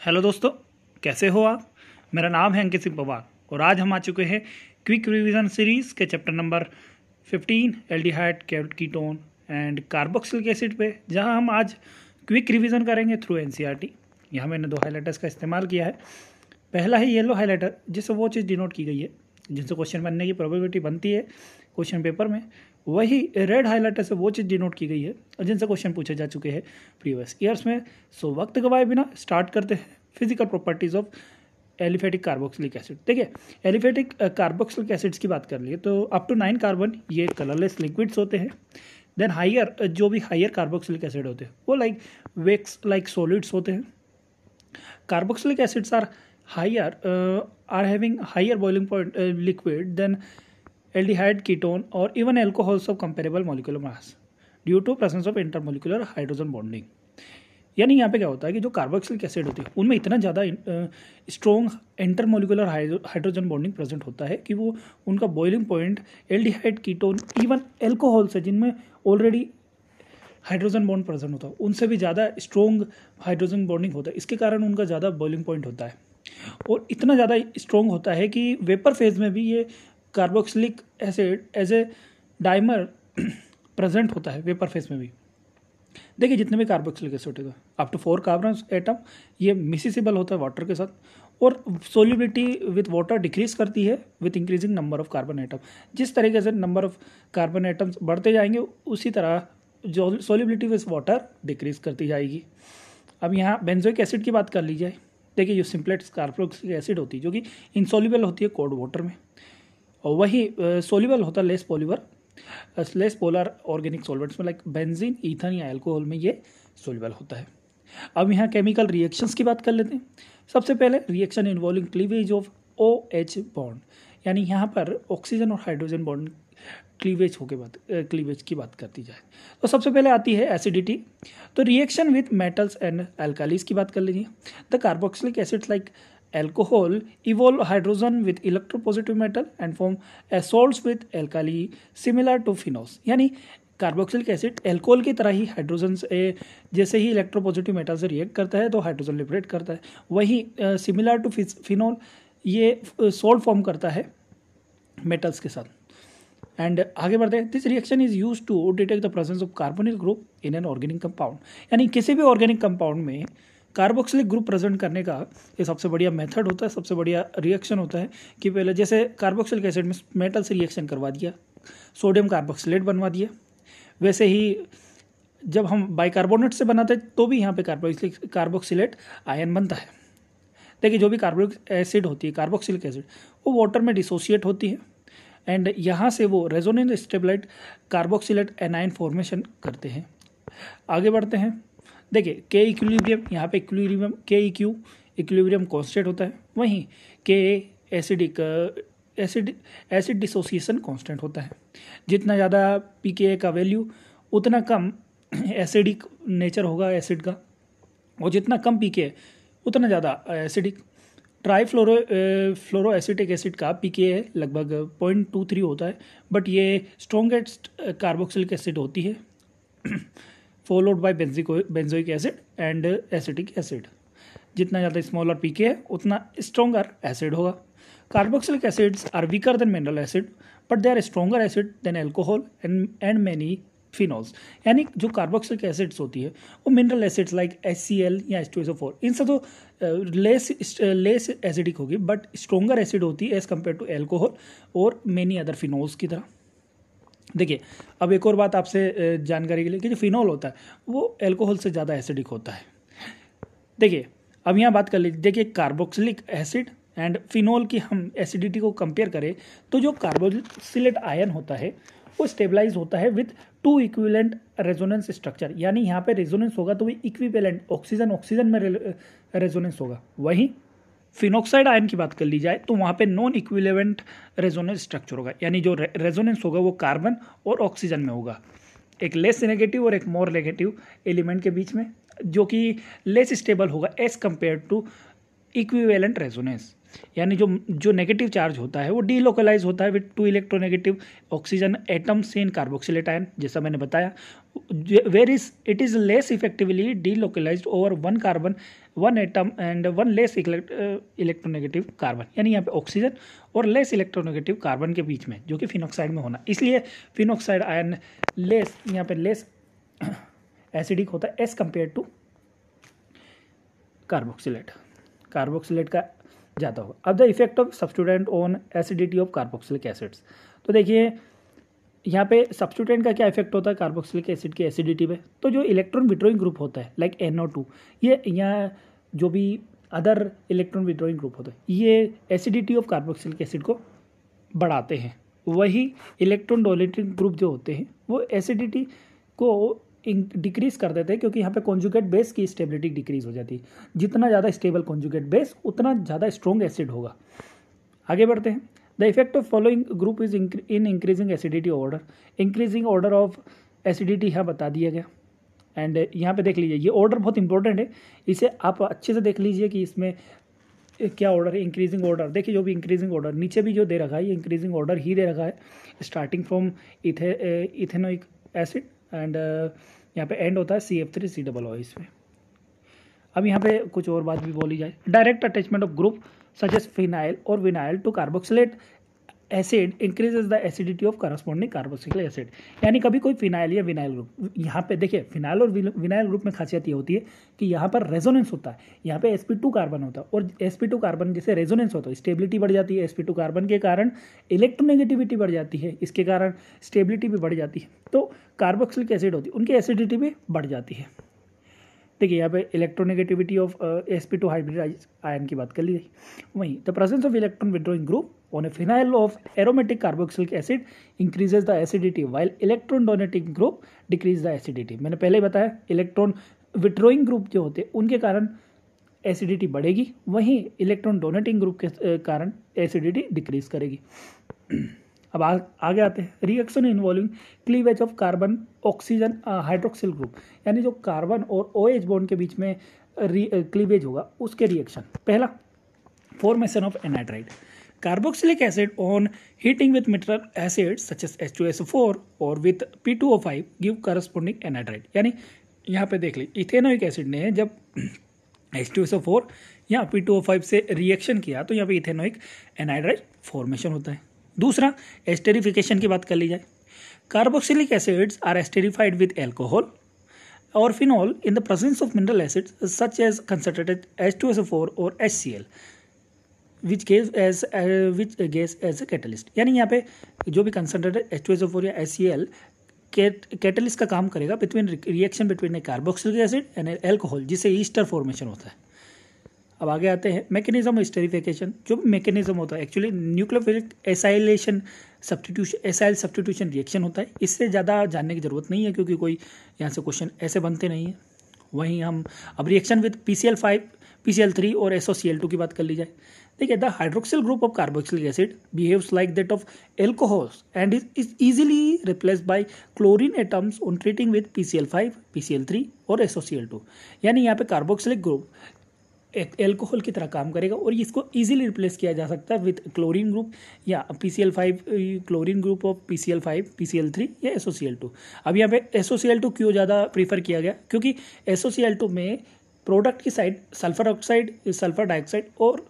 Hello दोस्तों, कैसे हो आप। मेरा नाम है अंकित सिंह पवार और आज हम आ चुके हैं क्विक रिवीजन सीरीज़ के chapter number 15 aldehyde ketone and carboxylic acid पे, जहां हम आज क्विक रिवीजन करेंगे थ्रू एनसीईआरटी। यहाँ मैंने दो हाइलाइटर्स का इस्तेमाल किया है। पहला है येलो हाइलाइटर, जिससे वो चीज़ डिनोट की गई है जिनसे क्वेश्चन बनने की प्रोबेबिलिटी बनती है क्वेश्चन पेपर में। वही रेड हाइलाइटर से वो चीज़ डिनोट की गई है और जिनसे क्वेश्चन पूछे जा चुके हैं प्रीवियस ईयर्स में। सो वक्त गवाए बिना स्टार्ट करते हैं physical properties of aliphatic carboxylic acid. देखिए, एलिफेटिक कार्बोक्सिलिक एसिड्स की बात कर लिए तो अप टू 9 कार्बन ये कलरलेस लिक्विड्स होते हैं। देन हायर, जो भी हायर कार्बोक्सिलिक एसिड होते हैं वो वेक्स लाइक सॉलिड्स होते हैं। Carboxylic acids are having higher boiling point liquid than aldehyde, ketone or even alcohols of comparable molecular mass due to presence of intermolecular hydrogen bonding। यानी यहाँ पे क्या होता है कि जो कार्बोक्सिलिक एसिड होती है उनमें इतना ज़्यादा strong intermolecular hydrogen bonding present होता है कि वो उनका boiling point aldehyde, ketone, even alcohols है जिनमें ऑलरेडी हाइड्रोजन बॉन्ड प्रेजेंट होता है, उनसे भी ज़्यादा स्ट्रॉन्ग हाइड्रोजन बॉन्डिंग होता है। इसके कारण उनका ज़्यादा बॉइलिंग पॉइंट होता है और इतना ज़्यादा स्ट्रॉन्ग होता है कि वेपर फेज में भी ये carboxylic acid as a dimer present होता है वेपर फेज में भी। देखिए, जितने भी कार्बोक्सिलिक एसिड होगा अप टू 4 कार्बन एटम, ये मिसिसिबल होता है वाटर के साथ और सोल्यूबिलिटी विथ वाटर डिक्रीज करती है with increasing number of carbon atom. जिस तरीके से नंबर ऑफ कार्बन एटम्स बढ़ते जाएंगे उसी तरह जो सोल्यूबिलिटी विथ वाटर डिक्रीज करती जाएगी। अब यहाँ बेंजोइक एसिड की बात कर ली जाए। देखिए, जो सिंपलेट कार्बोक्सिलिक एसिड होती है जो कि इनसोल्यूबल होती है कोल्ड वाटर में, और वही सोल्यूबल होता है लेस पोलर ऑर्गेनिक सॉल्वेंट्स में लाइक बेंजीन, ईथन या अल्कोहल में ये सोल्यूबल होता है। अब यहाँ केमिकल रिएक्शंस की बात कर लेते हैं। सबसे पहले reaction involving cleavage of OH bond, यानी यहाँ पर ऑक्सीजन और हाइड्रोजन बॉन्ड क्लीवेज की बात करती जाए तो सबसे पहले आती है एसिडिटी। तो रिएक्शन विथ मेटल्स एंड अल्कालीज की बात कर लीजिए। The carboxylic acids like alcohol evolve hydrogen with electropositive metal and form salts with alkali similar to phenols। यानी कार्बोक्सिलिक एसिड एल्कोहल की तरह ही हाइड्रोजन से जैसे ही इलेक्ट्रोपॉजिटिव मेटल से रिएक्ट करता है तो हाइड्रोजन लिबरेट करता है, वही सिमिलर टू फिनोल ये सॉल्ट फॉर्म करता है मेटल्स के साथ। एंड आगे बढ़ते हैं। This reaction is use to detect the presence of carbonyl group in an organic compound. यानी किसी भी ऑर्गेनिक कंपाउंड में कार्बोक्सिलिक ग्रुप प्रेजेंट करने का ये सबसे बढ़िया मेथड होता है, सबसे बढ़िया रिएक्शन होता है कि पहले जैसे कार्बोक्सिलिक एसिड में मेटल से रिएक्शन करवा दिया, सोडियम कार्बोक्सिलेट बनवा दिया, वैसे ही जब हम बाइकार्बोनेट से बनाते हैं तो भी यहाँ पे कार्बोक्सिलेट आयन बनता है। देखिए, जो भी कार्बोक्सिलिक एसिड होती है कार्बोक्सिलिक एसिड वो वाटर में डिसोशिएट होती है एंड यहाँ से वो रेजोनेंस स्टेबलाइट कार्बोक्सिलेट एनायन फॉर्मेशन करते हैं। आगे बढ़ते हैं। देखिए, के इक्विलिब्रियम, यहाँ पे इक्विलिब्रियम कांस्टेंट होता है, वहीं के एसिड डिसोसिएशन कांस्टेंट होता है। जितना ज़्यादा pKa का वैल्यू उतना कम एसिडिक नेचर होगा एसिड का, और जितना कम pKa उतना ज़्यादा एसिडिक। फ्लोरो एसिटिक एसिड का pKa लगभग 0.23 होता है, बट ये स्ट्रॉन्गेस्ट कार्बोक्सिलिक एसिड होती है followed by benzoic acid and acetic acid. जितना ज़्यादा स्मॉलर pKa है उतना स्ट्रॉन्गर एसिड होगा। Carboxylic acids are weaker than mineral acid but they are stronger acid than alcohol and many phenols. यानी जो carboxylic acids होती है वो मिनरल एसिड्स लाइक HCl या H2SO4 इनसे तो लेस एसिडिक होगी बट स्ट्रॉन्गर एसिड होती है एज कम्पेयर टू एल्कोहल और मैनी अदर फिनॉल्स की तरह। देखिए, अब एक और बात आपसे जानकारी के लिए कि जो फिनॉल होता है वो एल्कोहल से ज़्यादा एसिडिक होता है। देखिए, अब यहाँ बात कर लीजिए। देखिए, कार्बोक्सिलिक एसिड एंड फिनॉल की हम एसिडिटी को कंपेयर करें तो जो कार्बोक्सिलेट आयन होता है वो स्टेबलाइज होता है विथ 2 इक्विवेलेंट रेजोनेंस स्ट्रक्चर। यानी यहाँ पे रेजोनेंस होगा तो वो इक्विवेलेंट ऑक्सीजन में रेजोनेंस होगा। वहीं फिनॉक्साइड आयन की बात कर ली जाए तो वहाँ पे नॉन इक्विवेलेंट रेजोनेंस स्ट्रक्चर होगा, यानी जो रेजोनेंस होगा वो कार्बन और ऑक्सीजन में होगा, एक लेस नेगेटिव और एक मोर नेगेटिव एलिमेंट के बीच में, जो कि लेस स्टेबल होगा as compare to equivalent resonance. यानी जो नेगेटिव चार्ज होता है वो डीलोकलाइज होता है with 2 electronegative oxygen atoms in carboxylate ion, जैसा मैंने बताया। where is it is less effectively delocalized over one carbon, one atom and one less electronegative carbon, यानी यहाँ पे ऑक्सीजन और लेस इलेक्ट्रोनेगेटिव कार्बन के बीच में, जो कि फिनॉक्साइड में होना, इसलिए फिनॉक्साइड आयन लेस, यहाँ पे लेस एसिडिक होता है as compare to carboxylate. Carboxylate का ज़्यादा होगा। अब the effect of substituent on acidity of carboxylic acids, तो देखिए यहाँ पे सब्स्टिट्यूएंट का क्या इफेक्ट होता है कार्बोक्सिलिक एसिड की एसिडिटी पे, तो जो इलेक्ट्रॉन विड्रॉइंग ग्रुप होता है लाइक NO2, ये यहाँ जो भी अदर इलेक्ट्रॉन विड्रॉइंग ग्रुप होता है ये एसिडिटी ऑफ कार्बोक्सिलिक एसिड को बढ़ाते हैं। वही इलेक्ट्रॉन डोनेटिंग ग्रुप जो होते हैं वो एसिडिटी को डिक्रीज कर देते हैं, क्योंकि यहाँ पे कॉन्जुगेट बेस की स्टेबिलिटी डिक्रीज हो जाती है। जितना ज़्यादा स्टेबल कॉन्जुगेट बेस उतना ज़्यादा स्ट्रॉन्ग एसिड होगा। आगे बढ़ते हैं। The effect of following group is in increasing acidity order. Increasing order of acidity यहाँ बता दिया गया। एंड यहाँ पे देख लीजिए, ये ऑर्डर बहुत इंपॉर्टेंट है, इसे आप अच्छे से देख लीजिए कि इसमें क्या ऑर्डर है। इंक्रीजिंग ऑर्डर देखिए, जो भी इंक्रीजिंग ऑर्डर नीचे भी जो दे रखा है ये इंक्रीजिंग ऑर्डर ही दे रखा है, starting from ethanoic acid and यहाँ पे एंड होता है CF3COO इसमें। अब यहाँ पे कुछ और बात भी बोली जाए। Direct attachment of group such as phenyl और vinyl to carboxylate acid increases the acidity of corresponding carboxylic acid, यानी कभी कोई फिनाइल या विनाइल ग्रुप, यहाँ पे देखिए फिनाइल और विनाइल ग्रुप में खासियत ये होती है कि यहाँ पर रेजोनेंस होता है, यहाँ पे sp2 कार्बन होता है और sp2 कार्बन जैसे रेजोनेंस होता है स्टेबिलिटी बढ़ जाती है, sp2 कार्बन के कारण इलेक्ट्रोनेगेटिविटी बढ़ जाती है, इसके कारण स्टेबिलिटी भी बढ़ जाती है। तो कार्बोक्सिलिक एसिड होती है उनकी एसिडिटी भी बढ़ जाती है। देखिए यहाँ पे electronegativity of sp2 hybridise ion की बात कर ली जाए। वहीं the presence of electron withdrawing group on A phenyl of aromatic carboxylic acid increases the acidity while electron donating group decrease the acidity. मैंने पहले ही बताया इलेक्ट्रॉन विड्रॉइंग ग्रुप जो होते हैं उनके कारण एसिडिटी बढ़ेगी, वहीं इलेक्ट्रॉन डोनेटिंग ग्रुप के कारण एसिडिटी डिक्रीज करेगी। अब आगे आते हैं। Reaction involving cleavage of carbon oxygen hydroxyl group, यानी जो कार्बन और OH बॉन्ड के बीच में क्लीवेज होगा उसके रिएक्शन। पहला, formation of anhydride. Carboxylic acid on heating with mineral acid such as H2SO4 और with P2O5 give corresponding anhydride, यानी यहाँ पे देख ली इथेनोइक एसिड ने जब H2SO4 या P2O5 से रिएक्शन किया तो यहाँ पे इथेनोइक एनाइड्राइड फॉर्मेशन होता है। दूसरा, एस्टेरिफिकेशन की बात कर ली जाए। Carboxylic acids are esterified with alcohol और phenol in the presence of mineral acids such as concentrated H2SO4 और HCl which guess as a catalyst, यानी यहाँ पे जो भी कंसंट्रेटेड H2SO4 या HCl कैटलिस्ट का काम करेगा between reaction between A carboxylic acid and alcohol, जिससे ईस्टर फॉर्मेशन होता है। अब आगे आते हैं मैकेनिज्म ऑफ स्टेरिफिकेशन। जो भी मैकेनिज्म होता है actually nucleophilic acylation substitution acyl substitution reaction होता है। इससे ज़्यादा जानने की जरूरत नहीं है क्योंकि कोई यहाँ से क्वेश्चन ऐसे बनते नहीं है। वहीं हम अब रिएक्शन विद PCl5 PCl3 और SOCl2 की बात कर ली जाए। देखिए, the hydroxyl group of carboxylic acid behaves like that of alcohols and is easily replaced by chlorine atoms on treating with PCl5 PCl3 और SOCl2, यानी यहाँ पे कार्बोक्सिलिक ग्रुप एक एल्कोहल की तरह काम करेगा और इसको इजीली रिप्लेस किया जा सकता है विद क्लोरीन ग्रुप या PCl5 chlorine group of PCl5 PCl3 या SOCl2। अब यहाँ पे SOCl2 क्यों ज़्यादा प्रीफर किया गया, क्योंकि SOCl2 में प्रोडक्ट की side sulphur oxide sulphur dioxide और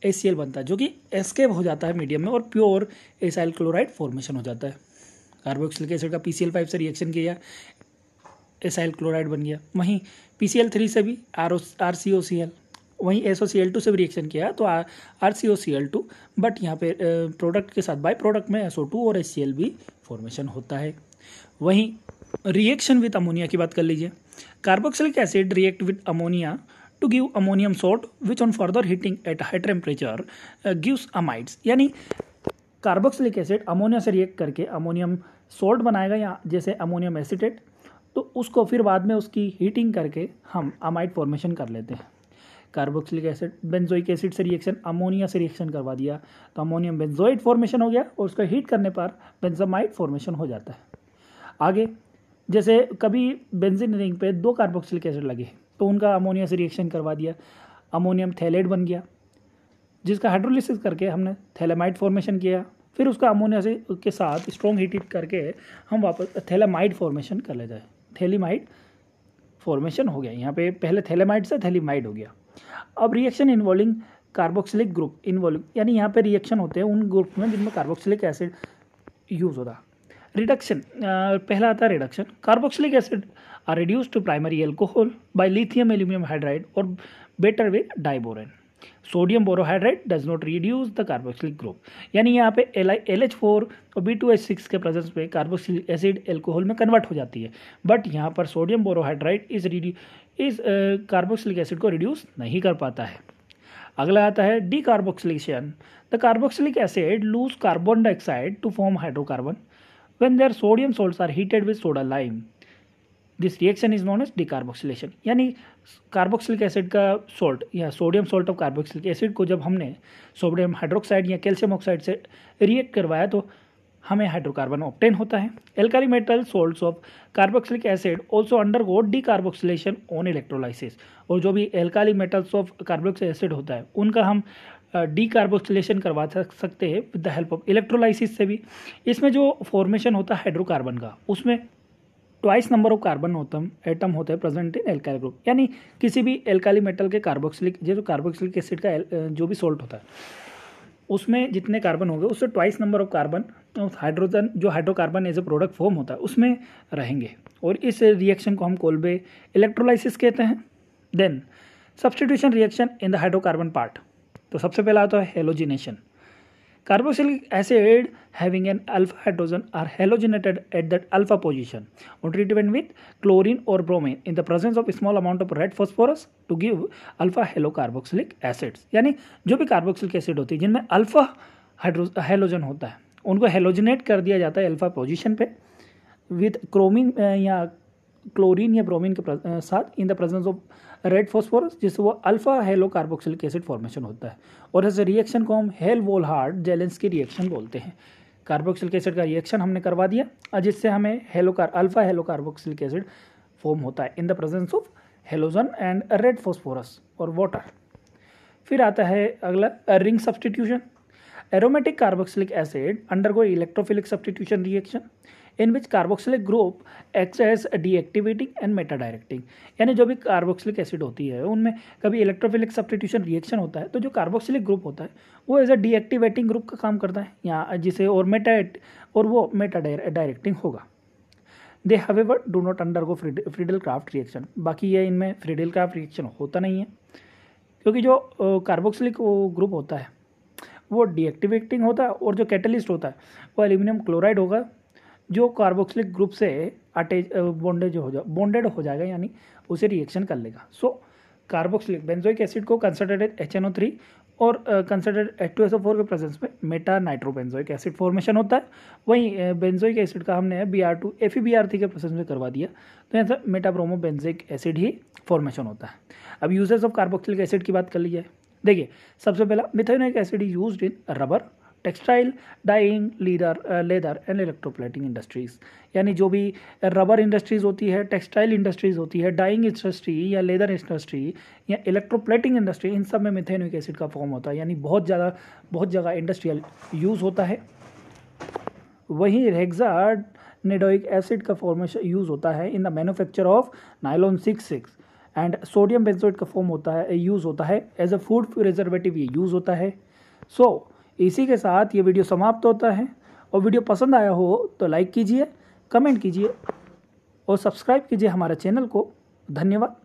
HCl बनता है, जो कि एस्केप हो जाता है मीडियम में और प्योर एसाइल क्लोराइड फॉर्मेशन हो जाता है। कार्बोक्सिलिक एसिड का PCl5 से रिएक्शन किया, एसाइल क्लोराइड बन गया। वहीं PCl3 से भी RCOCl, वहीं SOCl2 से भी रिएक्शन किया तो RCOCl2, बट यहाँ पे प्रोडक्ट के साथ बाय प्रोडक्ट में SO2 और HCl भी फॉर्मेशन होता है। वहीं रिएक्शन विद अमोनिया की बात कर लीजिए। Carboxylic acid react with ammonia to give ammonium salt which on further heating at high temperature gives amides, यानी कार्बोक्सिलिक एसिड अमोनिया से रिएक्ट करके अमोनियम सॉल्ट बनाएगा या जैसे अमोनियम एसिटेट, तो उसको फिर बाद में उसकी हीटिंग करके हम अमाइड फॉर्मेशन कर लेते हैं। कार्बोक्सिलिक एसिड बेंजोइक एसिड से रिएक्शन अमोनिया से रिएक्शन करवा दिया तो अमोनियम बेंजोइड फॉर्मेशन हो गया और उसको हीट करने पर बेंजामाइड फॉर्मेशन हो जाता है। आगे जैसे कभी बेंजीन रिंग पे 2 कार्बोक्सिलिक एसिड लगे तो उनका अमोनिया से रिएक्शन करवा दिया, अमोनियम थैलेट बन गया, जिसका हाइड्रोलिसिस करके हमने थैलेमाइड फॉर्मेशन किया, फिर उसका अमोनिया से के साथ स्ट्रॉन्ग हीट करके हम वापस थैलेमाइड फॉर्मेशन कर लेते हैं। थैलीमाइड फॉर्मेशन हो गया। यहाँ पे पहले थैलेमाइड से थैलीमाइड हो गया। अब reaction involving carboxylic group involve, यानी यहाँ पे रिएक्शन होते हैं उन ग्रुप में जिनमें कार्बोक्सिलिक एसिड यूज होता है। रिडक्शन, पहला आता है reduction. Carboxylic acid are reduce to primary alcohol by lithium aluminium hydride और better way diborane. Sodium borohydride does not reduce the carboxylic group, यानी यहाँ पे LH4 और B2H6 के प्रेजेंस पे कार्बोक्सिलिक एसिड एल्कोहल में कन्वर्ट हो जाती है, बट यहाँ पर सोडियम बोरोहाइड्राइड इस कार्बोक्सिलिक एसिड को रिड्यूस नहीं कर पाता है। अगला आता है decarboxylation. The carboxylic acid lose carbon dioxide to form hydrocarbon when there sodium salts are heated with soda lime. This reaction is known as decarboxylation, यानी कार्बोक्सिलिक एसिड का सॉल्ट या sodium salt of carboxylic acid को जब हमने sodium hydroxide या calcium oxide से react करवाया तो हमें हाइड्रोकार्बन ऑब्टेन होता है। Alkali metal salts of carboxylic acid also undergo decarboxylation on electrolysis, और जो भी alkali metals of carboxylic acid होता है उनका हम डीकार्बोक्सिलेशन करवा सकते हैं with the help of electrolysis से भी। इसमें जो फॉर्मेशन होता है हाइड्रोकार्बन का, उसमें twice number of carbon atom होते हैं प्रेजेंट इन एल्काइल ग्रुप, यानी किसी भी एल्काली मेटल के कार्बोक्सिलिक जो कार्बोक्सिलिक एसिड का जो भी सॉल्ट होता है उसमें जितने कार्बन होंगे उससे twice number of carbon hydrogen जो hydrocarbon as a product form होता है उसमें रहेंगे, और इस रिएक्शन को हम कोल्बे इलेक्ट्रोलाइसिस कहते हैं। Then substitution reaction in the hydrocarbon part, तो सबसे पहला आता है halogenation. Carboxylic acid having an alpha hydrogen are halogenated at that alpha position or treated with chlorine or bromine in the presence of a small amount of red phosphorus to give alpha halocarboxylic acids। यानी जो भी carboxylic acid होती है जिनमें alpha halogen होता है उनको हेलोजिनेट कर दिया जाता है अल्फा पोजीशन पे विद क्रोमिन या क्लोरीन या ब्रोमीन के साथ इन the presence of red phosphorus, जिससे वो alpha halo carboxylic acid formation होता है, और इस रिएक्शन को हम हेल-वोल्हार्ड-जेलेंस्की रिएक्शन बोलते हैं। कार्बोक्सिलिक एसिड का रिएक्शन हमने करवा दिया और जिससे हमें alpha halo carboxylic acid form होता है in the presence of halogen and red phosphorus और वाटर। फिर आता है अगला ring substitution. Aromatic carboxylic acid undergo electrophilic substitution reaction in which carboxylic group acts as deactivating and meta directing, यानी जो भी कार्बोक्सिलिक एसिड होती है उनमें कभी इलेक्ट्रोफिलिक सब्सटीट्यूशन रिएक्शन होता है तो जो कार्बोक्सिलिक ग्रुप होता है वो एज अ डीएक्टिवेटिंग ग्रुप का काम करता है यहाँ जिसे और वो मेटा डायरेक्टिंग होगा। They however do not undergo Friedel Craft reaction, बाकी ये इनमें फ्रीडेल-क्राफ्ट रिएक्शन होता नहीं है क्योंकि जो कार्बोक्सिलिक ग्रुप होता है वो डीएक्टिवेटिंग होता है और जो कैटलिस्ट होता है वो एल्यूमिनियम क्लोराइड होगा जो कार्बोक्सिलिक ग्रुप से बॉन्डेड हो जाएगा यानी उसे रिएक्शन कर लेगा। सो कार्बोक्सिलिक बेंजोइक एसिड को कंसिडर्ड HNO3 और कंसिडर्ड H2SO4 के प्रेजेंस में मेटा नाइट्रोबेंजोइक एसिड फॉर्मेशन होता है। वहीं बेंजोइक एसिड का हमने Br2 FeBr3 के प्रेजेंस में करवा दिया तो यहाँ से मेटा ब्रोमो बेंजोइक एसिड ही फॉर्मेशन होता है। अब यूजेस ऑफ कार्बोक्सिलिक एसिड की बात कर ली जाए। देखिए सबसे पहला methanoic acid is used in rubber, textile, dyeing, leather and electroplating industries, यानी जो भी रबर इंडस्ट्रीज होती है, टेक्सटाइल इंडस्ट्रीज होती है, डाइंग इंडस्ट्री या लेदर इंडस्ट्री या इलेक्ट्रोप्लेटिंग इंडस्ट्री, इन सब में मिथेनोइक एसिड का फॉर्म होता है, यानी बहुत जगह इंडस्ट्रियल यूज़ होता है। वहीं हेक्सानेडोइक एसिड का फॉर्मेशन यूज़ होता है in the manufacture of nylon 6 and sodium benzoate का फॉर्म होता है यूज़ होता है एज अ फूड प्रिजर्वेटिव, ये यूज़ होता है। सो इसी के साथ ये वीडियो समाप्त होता है, और वीडियो पसंद आया हो तो लाइक कीजिए, कमेंट कीजिए और सब्सक्राइब कीजिए हमारे चैनल को। धन्यवाद।